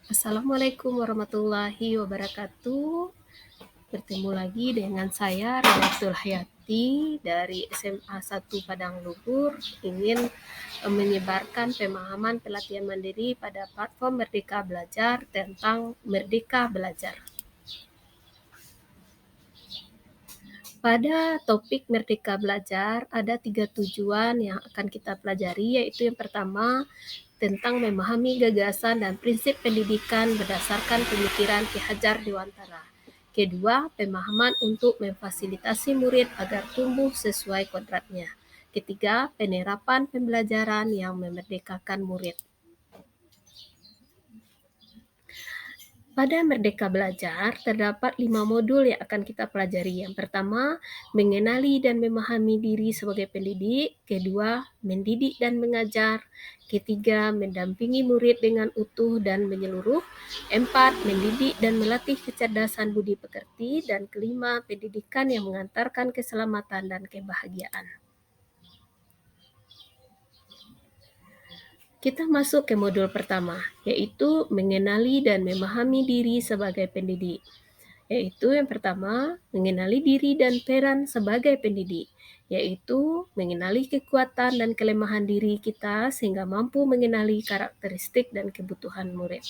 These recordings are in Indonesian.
Assalamualaikum warahmatullahi wabarakatuh. Bertemu lagi dengan saya Renatul Hayati dari SMA 1 Padang Luhur, ingin menyebarkan pemahaman pelatihan mandiri pada platform Merdeka Belajar tentang Merdeka Belajar. Pada topik Merdeka Belajar ada 3 tujuan yang akan kita pelajari, yaitu yang pertama tentang memahami gagasan dan prinsip pendidikan berdasarkan pemikiran Ki Hajar Dewantara. Kedua, pemahaman untuk memfasilitasi murid agar tumbuh sesuai kodratnya. Ketiga, penerapan pembelajaran yang memerdekakan murid. Pada Merdeka Belajar, terdapat 5 modul yang akan kita pelajari. Yang pertama, mengenali dan memahami diri sebagai pendidik. Kedua, mendidik dan mengajar. Ketiga, mendampingi murid dengan utuh dan menyeluruh. Empat, mendidik dan melatih kecerdasan budi pekerti. Dan kelima, pendidikan yang mengantarkan keselamatan dan kebahagiaan. Kita masuk ke modul pertama, yaitu mengenali dan memahami diri sebagai pendidik. Yaitu yang pertama, mengenali diri dan peran sebagai pendidik, yaitu mengenali kekuatan dan kelemahan diri kita sehingga mampu mengenali karakteristik dan kebutuhan murid.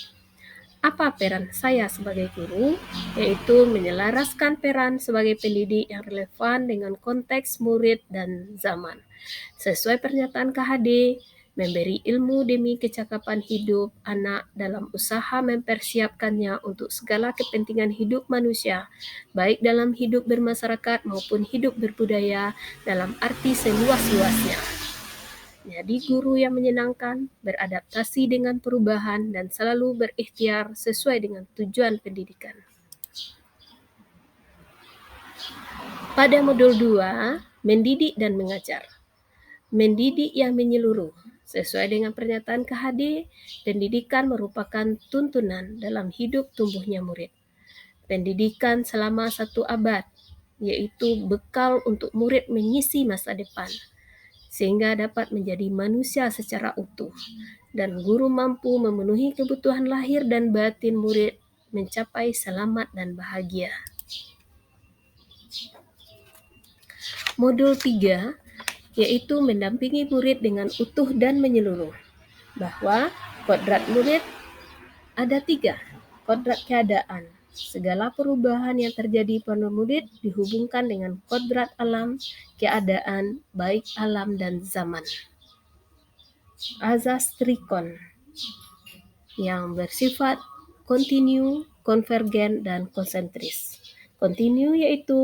Apa peran saya sebagai guru? Yaitu menyelaraskan peran sebagai pendidik yang relevan dengan konteks murid dan zaman. Sesuai pernyataan KHD, memberi ilmu demi kecakapan hidup anak dalam usaha mempersiapkannya untuk segala kepentingan hidup manusia, baik dalam hidup bermasyarakat maupun hidup berbudaya dalam arti seluas-luasnya. Jadi guru yang menyenangkan, beradaptasi dengan perubahan, dan selalu berikhtiar sesuai dengan tujuan pendidikan. Pada modul 2, mendidik dan mengajar. Mendidik yang menyeluruh. Sesuai dengan pernyataan KHD, pendidikan merupakan tuntunan dalam hidup tumbuhnya murid. Pendidikan selama 1 abad, yaitu bekal untuk murid mengisi masa depan, sehingga dapat menjadi manusia secara utuh, dan guru mampu memenuhi kebutuhan lahir dan batin murid mencapai selamat dan bahagia. Modul 3, yaitu mendampingi murid dengan utuh dan menyeluruh. Bahwa kodrat murid ada 3, kodrat keadaan. Segala perubahan yang terjadi pada murid dihubungkan dengan kodrat alam, keadaan, baik alam dan zaman. Azas trikon yang bersifat kontinu, konvergen, dan konsentris. Kontinu yaitu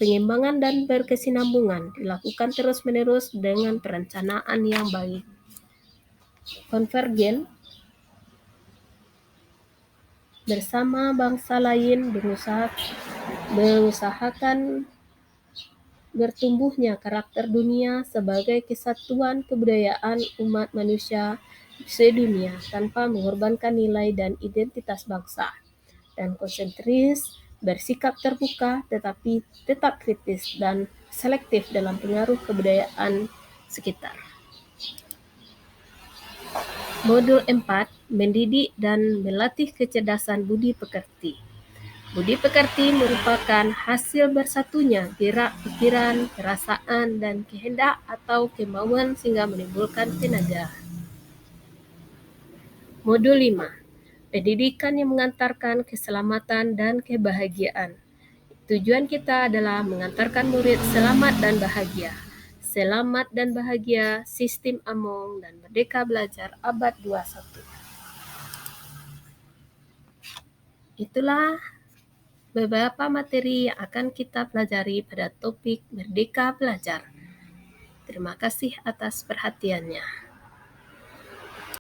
pengembangan dan berkesinambungan dilakukan terus-menerus dengan perencanaan yang baik. Konvergen bersama bangsa lain mengusahakan bertumbuhnya karakter dunia sebagai kesatuan kebudayaan umat manusia sedunia tanpa mengorbankan nilai dan identitas bangsa. Dan konsentris bersikap terbuka tetapi tetap kritis dan selektif dalam pengaruh kebudayaan sekitar. Modul 4, mendidik dan melatih kecerdasan budi pekerti. Budi pekerti merupakan hasil bersatunya gerak pikiran, perasaan, dan kehendak atau kemauan sehingga menimbulkan tenaga. Modul 5, pendidikan yang mengantarkan keselamatan dan kebahagiaan. Tujuan kita adalah mengantarkan murid selamat dan bahagia. Selamat dan bahagia, sistem Among dan Merdeka Belajar abad 21. Itulah beberapa materi yang akan kita pelajari pada topik Merdeka Belajar. Terima kasih atas perhatiannya.